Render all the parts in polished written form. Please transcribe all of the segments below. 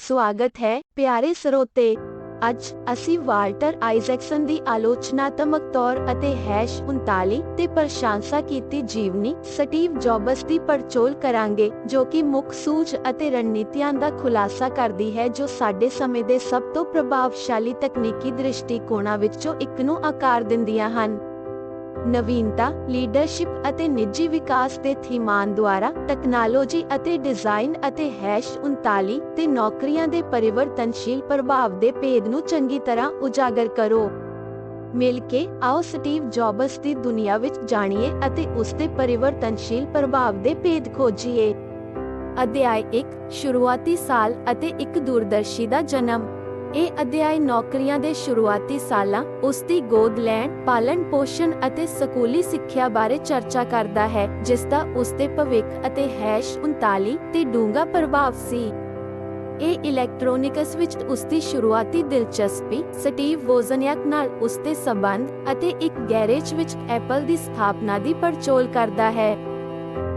ਸਵਾਗਤ ਹੈ ਪਿਆਰੇ ਸਰੋਤੇ। ਅੱਜ ਅਸੀਂ ਵਾਲਟਰ ਆਈਜ਼ੈਕਸਨ ਦੀ ਆਲੋਚਨਾਤਮਕ ਤੌਰ ਅਤੇ #39 ਤੇ ਪ੍ਰਸ਼ੰਸਾ ਕੀਤੀ ਜੀਵਨੀ ਸਟੀਵ ਜੌਬਸ ਦੀ ਪੜਚੋਲ ਕਰਾਂਗੇ, ਜੋ ਕਿ ਮੁੱਖ ਸੂਝ ਅਤੇ ਰਣਨੀਤੀਆਂ ਦਾ ਖੁਲਾਸਾ ਕਰਦੀ ਹੈ ਜੋ ਸਾਡੇ ਸਮੇਂ ਦੇ ਸਭ ਤੋਂ ਪ੍ਰਭਾਵਸ਼ਾਲੀ ਤਕਨੀਕੀ ਦ੍ਰਿਸ਼ਟੀਕੋਣਾਂ ਵਿੱਚੋਂ ਇੱਕ ਨੂੰ ਆਕਾਰ ਦਿੰਦੀਆਂ ਹਨ। ਨਵੀਨਤਾ, ਲੀਡਰਸ਼ਿਪ ਅਤੇ ਨਿੱਜੀ ਵਿਕਾਸ ਦੇ ਥੀਮਾਂ ਦੁਆਰਾ ਟੈਕਨੋਲੋਜੀ ਅਤੇ ਡਿਜ਼ਾਈਨ ਅਤੇ #39 ਤੇ ਨੌਕਰੀਆਂ ਦੇ ਪਰਿਵਰਤਨਸ਼ੀਲ ਪ੍ਰਭਾਵ ਦੇ ਭੇਦ ਨੂੰ ਚੰਗੀ ਤਰ੍ਹਾਂ ਉਜਾਗਰ ਕਰੋ। ਮਿਲ ਕੇ ਆਓ ਸਟੀਵ ਜੌਬਸ ਦੀ ਦੁਨੀਆ ਵਿੱਚ ਜਾਣੀਏ ਅਤੇ ਉਸ ਦੇ ਪਰਿਵਰਤਨਸ਼ੀਲ ਪ੍ਰਭਾਵ ਦੇ ਭੇਦ ਖੋਜੀਏ। ਅਧਿਆਇ 1, ਸ਼ੁਰੂਆਤੀ ਸਾਲ ਅਤੇ ਇੱਕ ਦੂਰਦਰਸ਼ੀ ਦਾ ਜਨਮ। ਇਹ ਅਧਿਆਇ ਨੌਕਰੀਆਂ ਦੇ ਸ਼ੁਰੂਆਤੀ ਸਾਲਾਂ, ਉਸ ਦੀ ਗੋਦ ਲੈਣ, ਪਾਲਣ ਪੋਸ਼ਣ ਅਤੇ ਸਕੂਲੀ ਸਿੱਖਿਆ ਬਾਰੇ ਚਰਚਾ ਕਰਦਾ ਹੈ, ਜਿਸ ਦਾ ਉਸ ਦੇ ਭਵਿੱਖ ਅਤੇ #39 ਤੇ ਡੂੰਘਾ ਪ੍ਰਭਾਵ ਸੀ। ਇਹ ਇਲੈਕਟ੍ਰੋਨਿਕਸ ਵਿੱਚ ਉਸ ਦੀ ਸ਼ੁਰੂਆਤੀ ਦਿਲਚਸਪੀ, ਸਟੀਵ ਵੋਜ਼ਨਿਆਕ ਨਾਲ ਉਸ ਦੇ ਸਬੰਧ ਅਤੇ ਇੱਕ ਗੈਰੇਜ ਵਿੱਚ ਐਪਲ ਦੀ ਸਥਾਪਨਾ ਦੀ ਪੜਚੋਲ ਕਰਦਾ ਹੈ।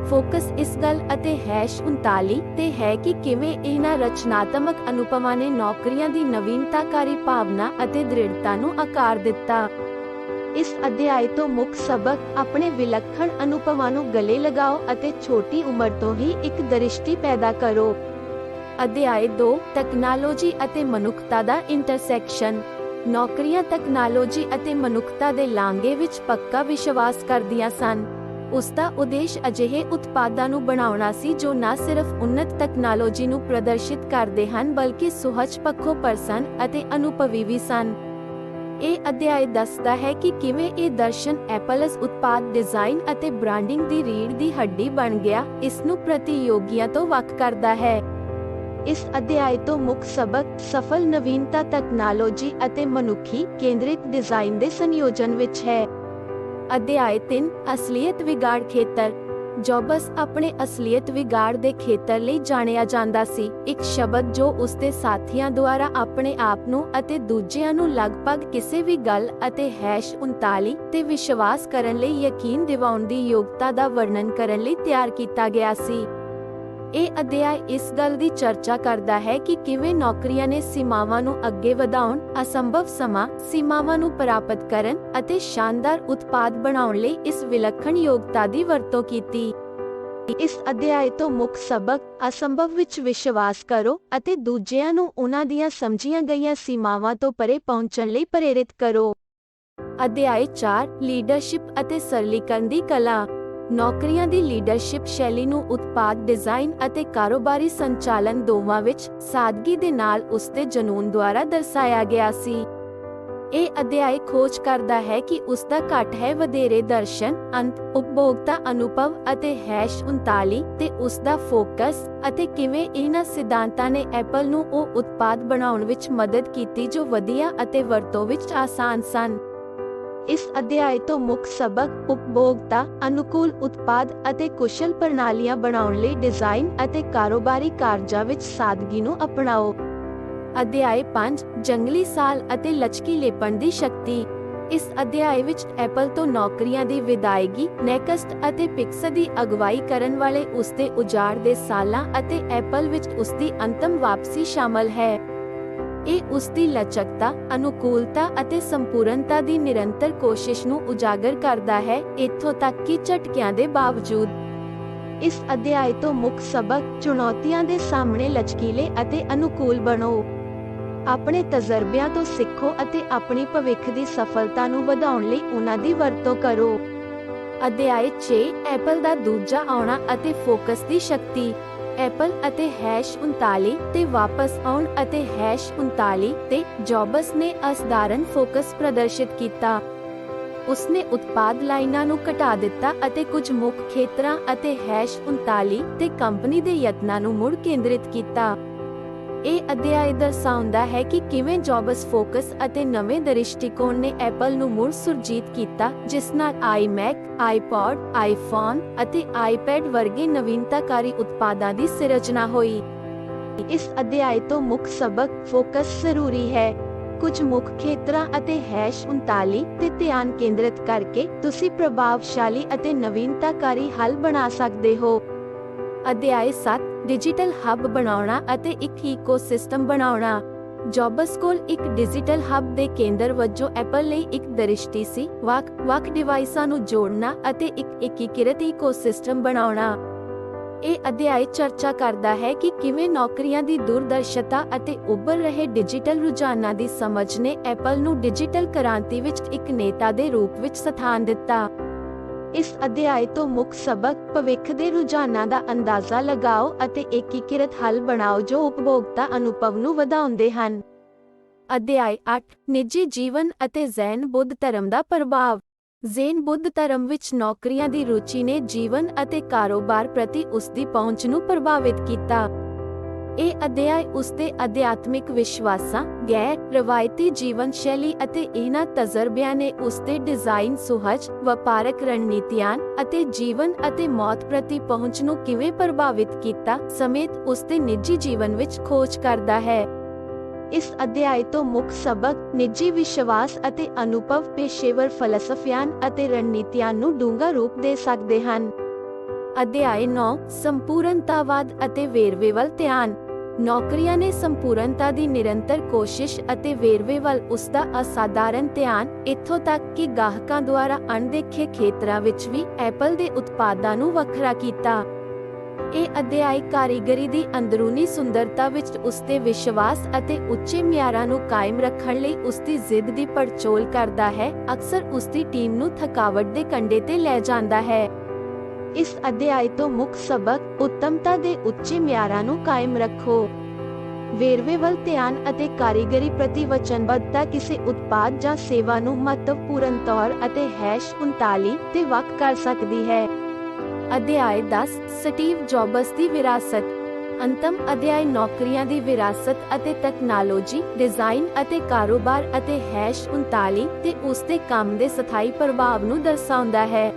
ਫੋਕਸ ਇਸ ਗੱਲ ਅਤੇ #39 ਤੇ ਹੈ ਕਿ ਕਿਵੇਂ ਇਹਨਾਂ ਰਚਨਾਤਮਕ ਅਨੁਭਵਾਂ ਨੇ ਨੌਕਰੀਆਂ ਦੀ ਨਵੀਨਤਾਕਾਰੀ ਭਾਵਨਾ ਅਤੇ ਦ੍ਰਿੜਤਾ ਨੂੰ ਆਕਾਰ ਦਿੱਤਾ। ਇਸ ਅਧਿਆਇ ਤੋਂ ਮੁੱਖ ਸਬਕ: ਆਪਣੇ ਵਿਲੱਖਣ ਅਨੁਭਵਾਂ ਨੂੰ ਗਲੇ ਲਗਾਓ ਅਤੇ ਛੋਟੀ ਉਮਰ ਤੋਂ ਹੀ ਇੱਕ ਦ੍ਰਿਸ਼ਟੀ ਪੈਦਾ ਕਰੋ। ਅਧਿਆਇ 2, ਟੈਕਨੋਲੋਜੀ ਅਤੇ ਮਨੁੱਖਤਾ ਦਾ ਇੰਟਰਸੈਕਸ਼ਨ। ਨੌਕਰੀਆਂ ਤਕਨਾਲੋਜੀ ਅਤੇ ਮਨੁੱਖਤਾ ਦੇ ਲਾਂਘੇ ਵਿੱਚ ਪੱਕਾ ਵਿਸ਼ਵਾਸ ਕਰਦੀਆਂ ਸਨ। ਉਸ ਦਾ ਉਦੇਸ਼ ਅਜਿਹੇ ਉਤਪਾਦਾਂ ਨੂੰ ਬਣਾਉਣਾ ਸੀ ਜੋ ਨਾ ਸਿਰਫ ਉੱਨਤ ਤਕਨਾਲੋਜੀ ਨੂੰ ਪ੍ਰਦਰਸ਼ਿਤ ਕਰਦੇ ਹਨ ਬਲਕਿ ਸੁਹਜ ਪੱਖੋਂ ਪ੍ਰਸੰਨ ਅਤੇ ਅਨੁਭਵੀ ਵੀ ਸਨ। ਇਹ ਅਧਿਆਇ ਦੱਸਦਾ ਹੈ ਕਿ ਕਿਵੇਂ ਇਹ ਦਰਸ਼ਨ ਐਪਲਸ ਉਤਪਾਦ ਡਿਜ਼ਾਈਨ ਅਤੇ ਬ੍ਰਾਂਡਿੰਗ ਦੀ ਰੀੜ੍ਹ ਦੀ ਹੱਡੀ ਬਣ ਗਿਆ, ਇਸ ਨੂੰ ਪ੍ਰਤੀਯੋਗੀਆਂ ਤੋਂ ਵੱਖ ਕਰਦਾ ਹੈ। ਇਸ ਅਧਿਆਇ ਤੋਂ ਮੁੱਖ ਸਬਕ: ਸਫਲ ਨਵੀਨਤਾ ਤਕਨਾਲੋਜੀ ਅਤੇ ਮਨੁੱਖੀ ਕੇਂਦਰਿਤ ਡਿਜ਼ਾਈਨ ਦੇ ਸੰਯੋਜਨ ਵਿੱਚ ਹੈ। ਅਧਿਆਇ 3, ਅਸਲੀਅਤ ਵਿਗਾੜ ਖੇਤਰ। ਜੌਬਸ ਆਪਣੇ ਅਸਲੀਅਤ ਵਿਗਾੜ ਦੇ ਖੇਤਰ ਲਈ ਜਾਣਿਆ ਜਾਂਦਾ ਸੀ, ਇੱਕ ਸ਼ਬਦ ਜੋ ਉਸ ਦੇ ਸਾਥੀਆਂ ਦੁਆਰਾ ਆਪਣੇ ਆਪ ਨੂੰ ਅਤੇ ਦੂਜਿਆਂ ਨੂੰ ਲਗਭਗ ਕਿਸੇ ਵੀ ਗੱਲ ਅਤੇ #39 ਤੇ ਵਿਸ਼ਵਾਸ ਕਰਨ ਲਈ ਯਕੀਨ ਦਿਵਾਉਣ ਦੀ ਯੋਗਤਾ ਦਾ ਵਰਣਨ ਕਰਨ ਲਈ ਤਿਆਰ ਕੀਤਾ ਗਿਆ ਸੀ। ਇਹ ਅਧਿਆਇ ਇਸ ਗੱਲ ਦੀ ਚਰਚਾ ਕਰਦਾ ਹੈ ਕਿ ਕਿਵੇਂ ਨੌਕਰੀਆਂ ਨੇ ਸੀਮਾਵਾਂ ਨੂੰ ਅੱਗੇ ਵਧਾਉਣ, ਅਸੰਭਵ ਸਮਾਂ ਸੀਮਾਵਾਂ ਨੂੰ ਪ੍ਰਾਪਤ ਕਰਨ ਅਤੇ ਸ਼ਾਨਦਾਰ ਉਤਪਾਦ ਬਣਾਉਣ ਲਈ ਇਸ ਵਿਲੱਖਣ ਯੋਗਤਾ ਦੀ ਵਰਤੋਂ ਕੀਤੀ। ਇਸ ਅਧਿਆਇ ਤੋਂ ਮੁੱਖ ਸਬਕ: ਅਸੰਭਵ ਵਿੱਚ ਵਿਸ਼ਵਾਸ ਕਰੋ ਅਤੇ ਦੂਜਿਆਂ ਨੂੰ ਉਹਨਾਂ ਦੀਆਂ ਸਮਝੀਆਂ ਗਈਆਂ ਸੀਮਾਵਾਂ ਤੋਂ ਪਰੇ ਪਹੁੰਚਣ ਲਈ ਪ੍ਰੇਰਿਤ ਕਰੋ। ਅਧਿਆਇ 4, ਲੀਡਰਸ਼ਿਪ ਅਤੇ ਸਰਲੀਕਰਨ ਦੀ ਕਲਾ। ਨੌਕਰੀਆਂ ਦੀ ਲੀਡਰਸ਼ਿਪ ਸ਼ੈਲੀ ਨੂੰ ਉਤਪਾਦ ਡਿਜ਼ਾਈਨ ਅਤੇ ਕਾਰੋਬਾਰੀ ਸੰਚਾਲਨ ਦੋਵਾਂ ਵਿੱਚ ਸਾਦਗੀ ਦੇ ਨਾਲ ਉਸ ਦੇ ਜਨੂੰਨ ਦੁਆਰਾ ਦਰਸਾਇਆ ਗਿਆ ਸੀ। ਇਹ ਅਧਿਆਇ ਖੋਜ ਕਰਦਾ ਹੈ ਕਿ ਉਸ ਦਾ ਘੱਟ ਵਧੇਰੇ ਦਰਸ਼ਨ, ਅੰਤ, ਉਪਭੋਗਤਾ ਅਨੁਭਵ ਅਤੇ #39 ਤੇ ਉਸ ਦਾ ਫੋਕਸ, ਅਤੇ ਕਿਵੇਂ ਇਹਨਾਂ ਸਿਧਾਂਤਾਂ ਨੇ ਐਪਲ ਨੂੰ ਉਹ ਉਤਪਾਦ ਬਣਾਉਣ ਵਿੱਚ ਮਦਦ ਕੀਤੀ ਜੋ ਵਧੀਆ ਅਤੇ ਵਰਤੋਂ ਵਿੱਚ ਆਸਾਨ ਸਨ। ਇਸ ਅਧਿਆਇ ਤੋਂ ਮੁੱਖ ਸਬਕ: ਉਪਭੋਗਤਾ ਅਨੁਕੂਲ ਉਤਪਾਦ ਅਤੇ ਕੁਸ਼ਲ ਪ੍ਰਣਾਲੀਆਂ ਬਣਾਉਣ ਲਈ ਡਿਜ਼ਾਈਨ ਅਤੇ ਕਾਰੋਬਾਰੀ ਕਾਰਜਾਂ ਵਿੱਚ ਸਾਦਗੀ ਨੂੰ ਅਪਣਾਓ। ਅਧਿਆਇ 5, ਜੰਗਲੀ ਸਾਲ ਅਤੇ ਲਚਕੀਲੇਪਣ ਦੀ ਸ਼ਕਤੀ। ਇਸ ਅਧਿਆਇ ਵਿੱਚ ਐਪਲ ਤੋਂ ਨੌਕਰੀਆਂ ਦੀ ਵਿਦਾਇਗੀ, ਨੈਕਸਟ ਅਤੇ ਪਿਕਸਰ ਦੀ ਅਗਵਾਈ ਕਰਨ ਵਾਲੇ ਉਸ ਦੇ ਉਜਾੜ ਦੇ ਸਾਲਾਂ ਅਤੇ ਐਪਲ ਵਿੱਚ ਉਸ ਦੀ ਅੰਤਮ ਵਾਪਸੀ ਸ਼ਾਮਲ ਹੈ। ਇਹ ਉਸ ਦੀ ਲਚਕਤਾ, ਅਨੁਕੂਲਤਾ ਅਤੇ ਸੰਪੂਰਨਤਾ ਦੀ ਨਿਰੰਤਰ ਕੋਸ਼ਿਸ਼ ਨੂੰ ਉਜਾਗਰ ਕਰਦਾ ਹੈ, ਇੱਥੋਂ ਤੱਕ ਕਿ ਝਟਕਿਆਂ ਦੇ ਬਾਵਜੂਦ। ਇਸ ਅਧਿਆਇ ਤੋਂ ਮੁੱਖ ਸਬਕ: ਚੁਣੌਤੀਆਂ ਦੇ ਸਾਹਮਣੇ ਲਚਕੀਲੇ ਅਤੇ ਅਨੁਕੂਲ ਬਣੋ। ਆਪਣੇ ਤਜਰਬਿਆਂ ਤੋਂ ਸਿੱਖੋ ਅਤੇ ਆਪਣੀ ਭਵਿੱਖ ਦੀ ਸਫਲਤਾ ਨੂੰ ਵਧਾਉਣ ਲਈ ਉਹਨਾਂ ਦੀ ਵਰਤੋਂ ਕਰੋ। ਅਧਿਆਇ 6, ਐਪਲ ਦਾ ਦੂਜਾ ਆਉਣਾ ਅਤੇ ਫੋਕਸ ਦੀ ਸ਼ਕਤੀ। ਐਪਲ ਅਤੇ #39 ਤੇ ਵਾਪਸ ਆਉਣ ਅਤੇ #39 ਤੇ ਜੌਬਸ ਨੇ ਅਸਾਧਾਰਨ ਫੋਕਸ ਪ੍ਰਦਰਸ਼ਿਤ ਕੀਤਾ। ਉਸਨੇ ਉਤਪਾਦ ਲਾਈਨਾਂ ਨੂੰ ਘਟਾ ਦਿੱਤਾ ਅਤੇ ਕੁਝ ਮੁੱਖ ਖੇਤਰਾਂ ਅਤੇ #39 ਤੇ ਕੰਪਨੀ ਦੇ ਯਤਨਾਂ ਨੂੰ ਮੁੜ ਕੇਂਦਰਿਤ ਕੀਤਾ। ਇਹ ਅਧਿਆਇ ਦਰਸਾਉਂਦਾ ਹੈ ਕਿ ਕਿਵੇਂ ਜੌਬਸ ਫੋਕਸ ਅਤੇ ਨਵੇਂ ਦ੍ਰਿਸ਼ਟੀਕੋਣ ਨੇ ਐਪਲ ਨੂੰ ਮੁੜ ਸੁਰਜੀਤ ਕੀਤਾ, ਜਿਸ ਨਾਲ ਆਈਮੈਕ, ਆਈਪੌਡ, ਆਈਫੋਨ ਅਤੇ ਆਈਪੈਡ ਵਰਗੇ ਨਵੀਨਤਾਕਾਰੀ ਉਤਪਾਦਾਂ ਦੀ ਸਿਰਜਣਾ ਹੋਈ। ਇਸ ਅਧਿਆਇ ਤੋਂ ਮੁੱਖ ਸਬਕ: ਫੋਕਸ ਜ਼ਰੂਰੀ ਹੈ। ਕੁਝ ਮੁੱਖ ਖੇਤਰਾਂ ਅਤੇ #39 ਤੇ ਧਿਆਨ ਕੇਂਦਰਿਤ ਕਰਕੇ ਤੁਸੀਂ ਪ੍ਰਭਾਵਸ਼ਾਲੀ ਅਤੇ ਨਵੀਨਤਾਕਾਰੀ ਹੱਲ ਬਣਾ ਸਕਦੇ ਹੋ। ਅਧਿਆਇ 7, ਡਿਜੀਟਲ ਹੱਬ ਬਣਾਉਣਾ ਅਤੇ ਇੱਕ ਈਕੋਸਿਸਟਮ ਬਣਾਉਣਾ। ਜੌਬਸ ਕੋਲ ਇੱਕ ਡਿਜੀਟਲ ਹੱਬ ਦੇ ਕੇਂਦਰ ਵਜੋਂ ਐਪਲ ਲਈ ਇੱਕ ਦ੍ਰਿਸ਼ਟੀ ਸੀ, ਵੱਖ-ਵੱਖ ਡਿਵਾਈਸਾਂ ਨੂੰ ਜੋੜਨਾ ਅਤੇ ਇੱਕ ਏਕੀਕ੍ਰਿਤ ਈਕੋਸਿਸਟਮ ਬਣਾਉਣਾ। ਇਹ ਅਧਿਆਇ ਚਰਚਾ ਕਰਦਾ ਹੈ ਕਿ ਕਿਵੇਂ ਨੌਕਰੀਆਂ ਦੀ ਦੂਰਦਰਸ਼ਤਾ ਅਤੇ ਉੱਭਰ ਰਹੇ ਡਿਜੀਟਲ ਰੁਝਾਨਾਂ ਦੀ ਸਮਝ ਨੇ ਐਪਲ ਨੂੰ ਡਿਜੀਟਲ ਕ੍ਰਾਂਤੀ ਵਿੱਚ ਇੱਕ ਨੇਤਾ ਦੇ ਰੂਪ ਵਿੱਚ ਸਥਾਨ ਦਿੱਤਾ। ਇਸ ਅਧਿਆਇ ਤੋਂ ਮੁੱਖ ਸਬਕ: ਭਵਿੱਖ ਦੇ ਰੁਝਾਨਾਂ ਦਾ ਅੰਦਾਜ਼ਾ ਲਗਾਓ ਅਤੇ ਏਕੀਕ੍ਰਿਤ ਹੱਲ ਬਣਾਓ ਜੋ ਉਪਭੋਗਤਾ ਅਨੁਭਵ ਨੂੰ ਵਧਾਉਂਦੇ ਹਨ। ਅਧਿਆਇ 8 ਨਿੱਜੀ ਜੀਵਨ ਅਤੇ ਜ਼ੈਨ ਬੁੱਧ ਧਰਮ ਦਾ ਪ੍ਰਭਾਵ। ਜ਼ੈਨ ਬੁੱਧ ਧਰਮ ਵਿੱਚ ਨੌਕਰੀਆਂ ਦੀ ਰੁਚੀ ਨੇ ਜੀਵਨ ਅਤੇ ਕਾਰੋਬਾਰ ਪ੍ਰਤੀ ਉਸ ਦੀ ਪਹੁੰਚ ਨੂੰ ਪ੍ਰਭਾਵਿਤ ਕੀਤਾ। ਇਹ ਅਧਿਆਇ ਉਸ ਦੇ ਅਧਿਆਤਮਿਕ ਵਿਸ਼ਵਾਸਾਂ, ਗੈਰ-ਰਵਾਇਤੀ ਜੀਵਨ ਸ਼ੈਲੀ ਅਤੇ ਇਹਨਾਂ ਤਜਰਬਿਆਂ ਨੇ ਉਸ ਦੇ ਡਿਜ਼ਾਈਨ ਸੁਹਜ, ਵਪਾਰਕ ਰਣਨੀਤੀਆਂ ਅਤੇ ਜੀਵਨ ਅਤੇ ਮੌਤ ਪ੍ਰਤੀ ਪਹੁੰਚ ਨੂੰ ਕਿਵੇਂ ਪ੍ਰਭਾਵਿਤ ਕੀਤਾ ਸਮੇਤ ਉਸ ਦੇ ਨਿੱਜੀ ਜੀਵਨ ਵਿੱਚ ਖੋਜ ਕਰਦਾ ਹੈ। ਇਸ ਅਧਿਆਇ ਤੋਂ ਮੁੱਖ ਸਬਕ: ਨਿੱਜੀ ਵਿਸ਼ਵਾਸ ਅਤੇ ਅਨੁਭਵ ਪੇਸ਼ੇਵਰ ਫਲਸਫਿਆਂ ਅਤੇ ਰਣਨੀਤੀਆਂ ਨੂੰ ਡੂੰਘਾ ਰੂਪ ਦੇ ਸਕਦੇ ਹਨ। ਅਧਿਆਇ 9 ਸੰਪੂਰਨਤਾਵਾਦ ਅਤੇ ਵੇਰਵੇ ਵੱਲ ਧਿਆਨ। ਨੌਕਰੀਆਂ ਨੇ ਸੰਪੂਰਨਤਾ ਦੀ ਨਿਰੰਤਰ ਕੋਸ਼ਿਸ਼ ਅਤੇ ਵੇਰਵੇ ਵੱਲ ਉਸ ਦਾ ਅਸਾਧਾਰਨ ਧਿਆਨ, ਇੱਥੋਂ ਤੱਕ ਕਿ ਗਾਹਕਾਂ ਦੁਆਰਾ ਅਣਦੇਖੇ ਖੇਤਰਾਂ ਵਿੱਚ ਵੀ ਐਪਲ ਦੇ ਉਤਪਾਦਾਂ ਨੂੰ ਵੱਖਰਾ ਕੀਤਾ। ਇਹ ਅਧਿਆਇ ਕਾਰੀਗਰੀ ਦੀ ਅੰਦਰੂਨੀ ਸੁੰਦਰਤਾ ਵਿੱਚ ਉਸ ਦੇ ਵਿਸ਼ਵਾਸ ਅਤੇ ਉੱਚੇ ਮਿਆਰਾਂ ਨੂੰ ਕਾਇਮ ਰੱਖਣ ਲਈ ਉਸ ਦੀ ਜ਼ਿੱਦ ਦੀ ਪੜਚੋਲ ਕਰਦਾ ਹੈ, ਅਕਸਰ ਉਸ ਦੀ ਟੀਮ ਨੂੰ ਥਕਾਵਟ ਦੇ ਕੰਢੇ ਤੇ ਲੈ ਜਾਂਦਾ ਹੈ। ਇਸ ਅਧਿਆਇ ਤੋਂ ਮੁੱਖ ਸਬਕ: ਉੱਤਮਤਾ ਦੇ ਉੱਚੇ ਮਿਆਰਾਂ ਨੂੰ ਕਾਇਮ ਰੱਖੋ। ਵੇਰਵੇ ਵੱਲ ਧਿਆਨ ਅਤੇ ਕਾਰੀਗਰੀ ਪ੍ਰਤੀ ਵਚਨਬੱਧਤਾ ਕਿਸੇ ਉਤਪਾਦ ਜਾਂ ਸੇਵਾ ਨੂੰ ਮਹੱਤਵਪੂਰਨ ਤੌਰ ਅਤੇ #39 ਤੇ ਵੱਖ ਕਰ ਸਕਦੀ ਹੈ। ਅਧਿਆਇ 10 ਸਟੀਵ ਜੌਬਸ ਦੀ ਵਿਰਾਸਤ। ਅੰਤਮ ਅਧਿਆਇ ਨੌਕਰੀਆਂ ਦੀ ਵਿਰਾਸਤ ਅਤੇ ਤਕਨਾਲੋਜੀ, ਡਿਜ਼ਾਈਨ ਅਤੇ ਕਾਰੋਬਾਰ ਅਤੇ #39 ਤੇ ਉਸ ਦੇ ਕੰਮ ਦੇ ਸਥਾਈ ਪ੍ਰਭਾਵ ਨੂੰ ਦਰਸਾਉਂਦਾ ਹੈ।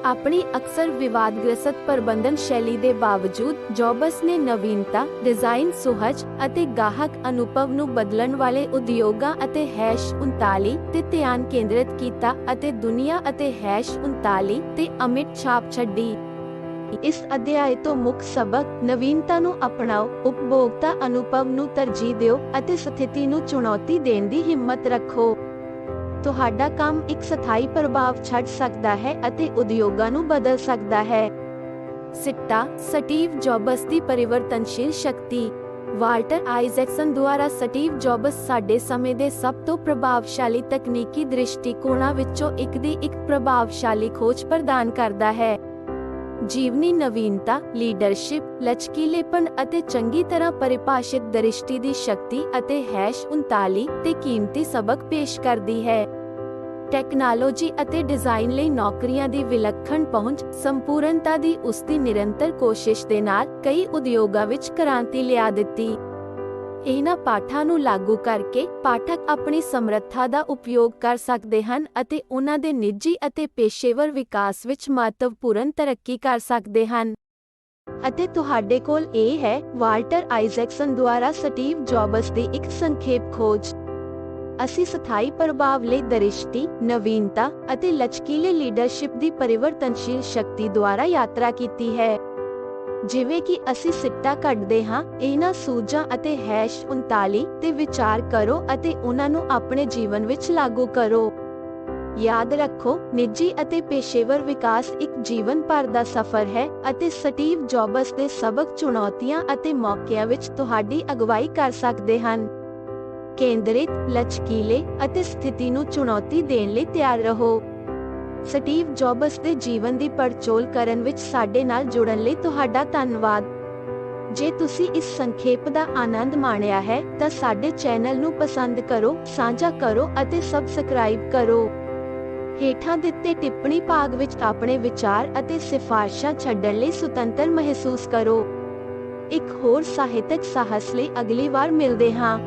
ਆਪਣੀ ਅਕਸਰ ਵਿਵਾਦਗ੍ਰਸਤ ਪ੍ਰਬੰਧਨ ਸ਼ੈਲੀ ਦੇ ਬਾਵਜੂਦ ਜੌਬਸ ਨੇ ਨਵੀਨਤਾ, ਡਿਜ਼ਾਈਨ ਸੁਹਜ ਅਤੇ ਗਾਹਕ ਅਨੁਭਵ ਨੂੰ ਬਦਲਣ ਵਾਲੇ ਉਦਯੋਗਾਂ ਅਤੇ #39 ਤੇ ਧਿਆਨ ਕੇਂਦਰਿਤ ਕੀਤਾ ਅਤੇ ਦੁਨੀਆ ਅਤੇ #39 ਤੇ ਅਮਿਟ ਛਾਪ ਛੱਡੀ। ਇਸ ਅਧਿਆਇ ਤੋਂ ਮੁੱਖ ਸਬਕ: ਨਵੀਨਤਾ ਨੂੰ ਅਪਣਾਓ, ਉਪਭੋਗਤਾ ਅਨੁਭਵ ਨੂੰ ਤਰਜੀਹ ਦਿਓ ਅਤੇ ਸਥਿਤੀ ਨੂੰ ਚੁਣੌਤੀ ਦੇਣ ਦੀ ਹਿੰਮਤ ਰੱਖੋ। ਤੁਹਾਡਾ ਕੰਮ ਇੱਕ ਸਥਾਈ ਪ੍ਰਭਾਵ ਛੱਡ ਸਕਦਾ ਹੈ ਅਤੇ ਉਦਯੋਗਾਂ ਨੂੰ ਬਦਲ ਸਕਦਾ ਹੈ। ਸਿੱਟਾ: ਸਟੀਵ ਜੌਬਸ ਦੀ ਪਰਿਵਰਤਨਸ਼ੀਲ ਸ਼ਕਤੀ। ਵਾਲਟਰ ਆਈਜ਼ੈਕਸਨ ਦੁਆਰਾ ਸਟੀਵ ਜੌਬਸ ਸਾਡੇ ਸਮੇਂ ਦੇ ਸਭ ਤੋਂ ਪ੍ਰਭਾਵਸ਼ਾਲੀ ਤਕਨੀਕੀ ਦ੍ਰਿਸ਼ਟੀਕੋਣਾਂ ਵਿੱਚੋਂ ਇੱਕ ਦੀ ਇੱਕ ਪ੍ਰਭਾਵਸ਼ਾਲੀ ਖੋਜ ਪ੍ਰਦਾਨ ਕਰਦਾ ਹੈ। ਜੀਵਨੀ ਨਵੀਨਤਾ, ਲੀਡਰਸ਼ਿਪ, ਲਚਕੀਲੇਪਨ ਅਤੇ ਚੰਗੀ ਤਰ੍ਹਾਂ ਪਰਿਭਾਸ਼ਿਤ ਦ੍ਰਿਸ਼ਟੀ ਦੀ ਸ਼ਕਤੀ ਅਤੇ #39 ਤੇ ਕੀਮਤੀ ਸਬਕ ਪੇਸ਼ ਕਰਦੀ ਹੈ। ਟੈਕਨਾਲੋਜੀ ਅਤੇ ਡਿਜ਼ਾਈਨ ਲਈ ਨੌਕਰੀਆਂ ਦੀ ਵਿਲੱਖਣ ਪਹੁੰਚ, ਸੰਪੂਰਨਤਾ ਦੀ ਉਸ ਦੀ ਨਿਰੰਤਰ ਕੋਸ਼ਿਸ਼ ਦੇ ਨਾਲ ਕਈ ਉਦਯੋਗਾਂ ਵਿੱਚ ਕ੍ਰਾਂਤੀ ਲਿਆ ਦਿੱਤੀ। ਇਹਨਾਂ ਪਾਠਾਂ ਨੂੰ ਲਾਗੂ ਕਰਕੇ ਪਾਠਕ ਆਪਣੀ ਸਮਰੱਥਾ ਦਾ ਉਪਯੋਗ ਕਰ ਸਕਦੇ ਹਨ ਅਤੇ ਉਹਨਾਂ ਦੇ ਨਿੱਜੀ ਅਤੇ ਪੇਸ਼ੇਵਰ ਵਿਕਾਸ ਵਿੱਚ ਮਹੱਤਵਪੂਰਨ ਤਰੱਕੀ ਕਰ ਸਕਦੇ ਹਨ। ਅਤੇ ਤੁਹਾਡੇ ਕੋਲ ਇਹ ਹੈ ਵਾਲਟਰ ਆਈਜ਼ੈਕਸਨ ਦੁਆਰਾ ਸਟੀਵ ਜੌਬਸ ਦੀ ਇੱਕ ਸੰਖੇਪ ਖੋਜ। ਅਸੀਂ ਸਥਾਈ ਪ੍ਰਭਾਵ ਲਈ ਦ੍ਰਿਸ਼ਟੀ, ਨਵੀਨਤਾ ਅਤੇ ਲਚਕੀਲੇ ਲੀਡਰਸ਼ਿਪ ਦੀ ਪਰਿਵਰਤਨਸ਼ੀਲ ਸ਼ਕਤੀ ਦੁਆਰਾ ਯਾਤਰਾ ਕੀਤੀ ਹੈ। ਜਿਵੇਂ ਕਿ ਅਸੀਂ ਸਿੱਟਾ ਕੱਢਦੇ ਹਾਂ, ਇਹਨਾਂ ਸੂਝਾਂ ਅਤੇ #39 ਤੇ ਵਿਚਾਰ ਕਰੋ ਅਤੇ ਉਹਨਾਂ ਨੂੰ ਆਪਣੇ ਜੀਵਨ ਵਿੱਚ ਲਾਗੂ ਕਰੋ। ਯਾਦ ਰੱਖੋ, ਨਿੱਜੀ ਅਤੇ ਪੇਸ਼ੇਵਰ ਵਿਕਾਸ ਇੱਕ ਜੀਵਨ ਭਰ ਦਾ ਸਫ਼ਰ ਹੈ ਅਤੇ ਸਟੀਵ ਜੌਬਸ ਦੇ ਸਬਕ ਚੁਣੌਤੀਆਂ ਅਤੇ ਮੌਕਿਆਂ ਵਿੱਚ ਤੁਹਾਡੀ ਅਗਵਾਈ ਕਰ ਸਕਦੇ ਹਨ। ਕੇਂਦਰਿਤ, ਲਚਕੀਲੇ ਅਤੇ ਸਥਿਤੀ ਨੂੰ ਚੁਣੌਤੀ ਦੇਣ ਲਈ ਤਿਆਰ ਰਹੋ। ਸਟੀਵ ਜੌਬਸ ਦੇ ਜੀਵਨ ਦੀ ਪੜਚੋਲ ਕਰਨ ਵਿੱਚ ਸਾਡੇ ਨਾਲ ਜੁੜਨ ਲਈ ਤੁਹਾਡਾ ਧੰਨਵਾਦ। ਜੇ ਤੁਸੀਂ ਇਸ ਸੰਖੇਪ ਦਾ ਆਨੰਦ ਮਾਣਿਆ ਹੈ ਤਾਂ ਸਾਡੇ ਚੈਨਲ ਨੂੰ ਪਸੰਦ ਕਰੋ, ਸਾਂਝਾ ਕਰੋ ਅਤੇ ਸਬਸਕ੍ਰਾਈਬ ਕਰੋ। ਹੇਠਾਂ ਦਿੱਤੇ ਟਿੱਪਣੀ ਭਾਗ ਵਿੱਚ ਆਪਣੇ ਵਿਚਾਰ ਅਤੇ ਸਿਫਾਰਸ਼ਾਂ ਛੱਡਣ ਲਈ ਸੁਤੰਤਰ ਮਹਿਸੂਸ ਕਰੋ। ਇੱਕ ਹੋਰ ਸਾਹਿਤਕ ਸਾਹਸ ਲਈ ਅਗਲੀ ਵਾਰ ਮਿਲਦੇ ਹਾਂ।